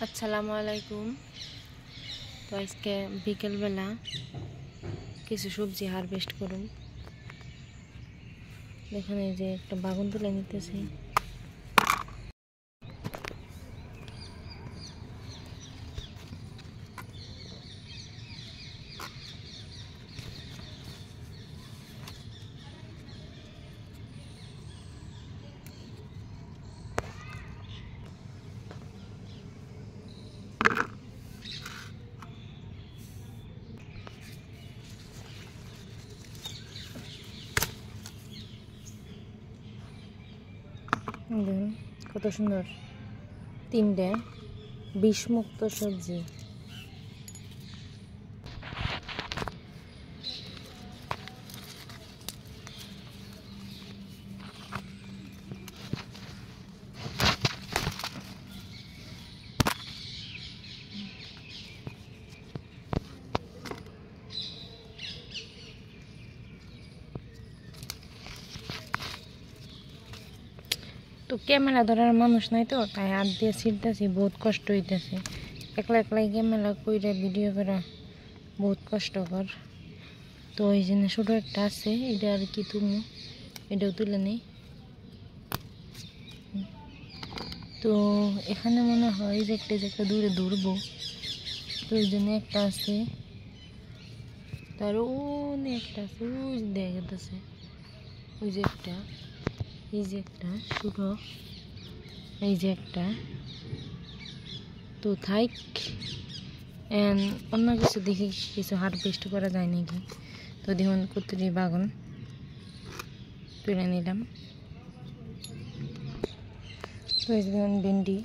আসসালামু আলাইকুম। তো আজকে বিকেলবেলা কিছু সবজি হারভেস্ট করুন। দেখুন এই যে একটা বাগুন তুলে নিতেছি। দেখুন কত সুন্দর, 3টে বিষমুক্ত সবজি। তো ক্যামেরা ধরার মানুষ নাই, তো তাই হাত দিয়ে ছিটতেছি, বহুত কষ্ট হইতেছে। একলা একলাই ক্যামেরা কইরা ভিডিও করা বহুত কষ্টকর। তো এই জন্য ছোটো একটা আছে, এটা আর কি তুমি এটাও তুলে নেই। তো এখানে মনে হয় যে একটা দূরে দৌড়বো, তো এই জন্য একটা আছে, তার অনেক একটা আছে, ওই দেখা গেছে, ওই যে একটা, এই যে একটা ছোটো, এই যে একটা। তো থাইক অন্য কিছু দেখি কিছু হারভেস্ট করা যায় নাকি। তো দেখুন কতটি বাগান তুলে নিলাম। তো এই দেখুন ভেন্ডি,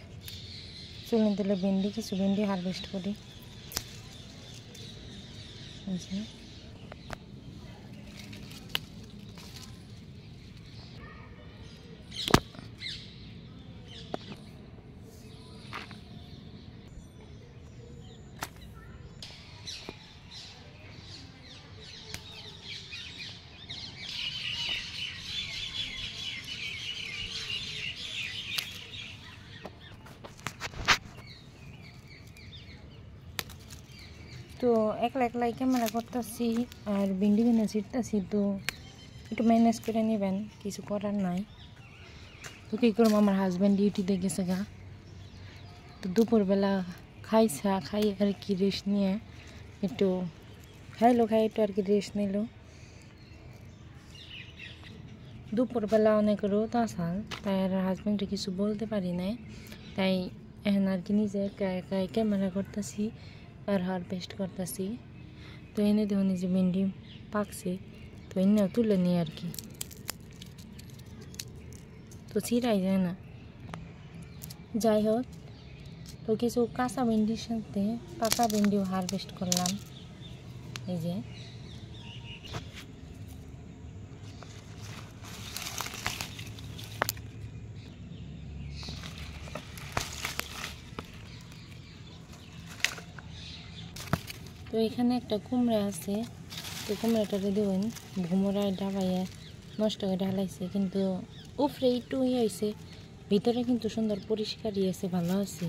চলুন তাহলে কিছু ভেন্ডি হারভেস্ট করি। তো একলাই ক্যামেরা করতেছি আর ভেন্ডি কিনে ছিটতেছি, তো একটু ম্যানেজ করে নেবেন, কিছু করার নাই। তো কী করবো, আমার হাজব্যান্ড ডিউটিতে গেছে গা। তো দুপুরবেলা খাই আর কি রেস্ট নিয়ে একটু খাই একটু আর কি রেস্ট নিল। দুপুরবেলা অনেক রোদ আসাল, তাই আর হাজব্যান্ডে কিছু বলতে পারি নাই, তাই এখন আর কি নিজে একা ক্যামেরা করতেছি আর হারভেস্ট করতেছি। তো এনে দেখুন যে ভেন্ডি পাকছে, তো এনেও তুলে নিই আর কি। তো ছিঁড়াই যায় না, যাই হোক। তো কিছু কাঁচা ভেন্ডির সাথে পাকা ভেন্ডিও হারভেস্ট করলাম, এই যে। তো এখানে একটা কুমড়া আছে, তো কুমড়াটারে দেবেন ভুমরায় ডাবাইয়া নষ্ট করে ঢালাইছে, কিন্তু উপরে একটু হয়েছে, ভিতরে কিন্তু সুন্দর পরিষ্কারই আছে, ভালো আছে।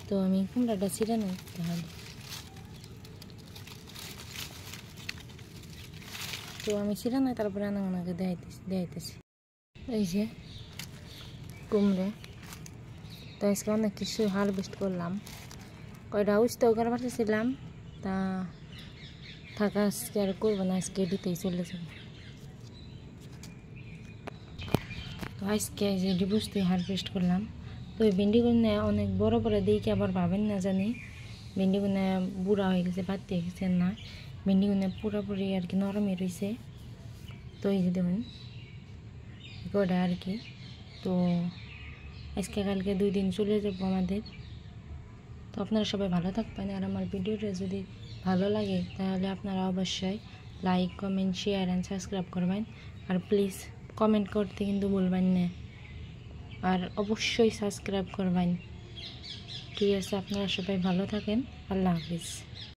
তো আমি কুমড়াটা ছিঁড়ে নেই তাহলে। তো আমি ছিঁড়ে নাই, তারপরে ওনাকে দেখাইতেছি। এই যে কুমড়ে, তো আজকে অনেক কিছু হারভেস্ট করলাম। কয়টা উস্তাও করা পারতেছিলাম, তা থাকা আজকে আর করবো না, আজকে এডিতেই চলে যাবে। তো আজকে যে ডিবুসতে হারভেস্ট করলাম। তো এই ভেন্ডিগুলো অনেক বড় বড় দিকে আবার ভাবেন না জানি, ভেন্ডিগুলো বুড়া হয়ে গেছে, বাড়তে গেছে না, ভেন্ডিগুলো পুরোপুরি আর কি নরমই রয়েছে। তো এই যে দেখুন কয়টা আর কি। তো আজকে কালকে 2 দিন চলে যাবো আমাদের। তো আপনারা সবাই ভালো থাকবেন, আর আমার ভিডিওটা যদি ভালো লাগে তাহলে আপনারা অবশ্যই like, comment, share and subscribe করবেন। আর প্লিজ কমেন্ট করতে কিন্তু ভুলবেন না, আর অবশ্যই সাবস্ক্রাইব করবেন। ঠিক আছে, আপনারা সবাই ভালো থাকেন। আল্লাহ হাফিজ।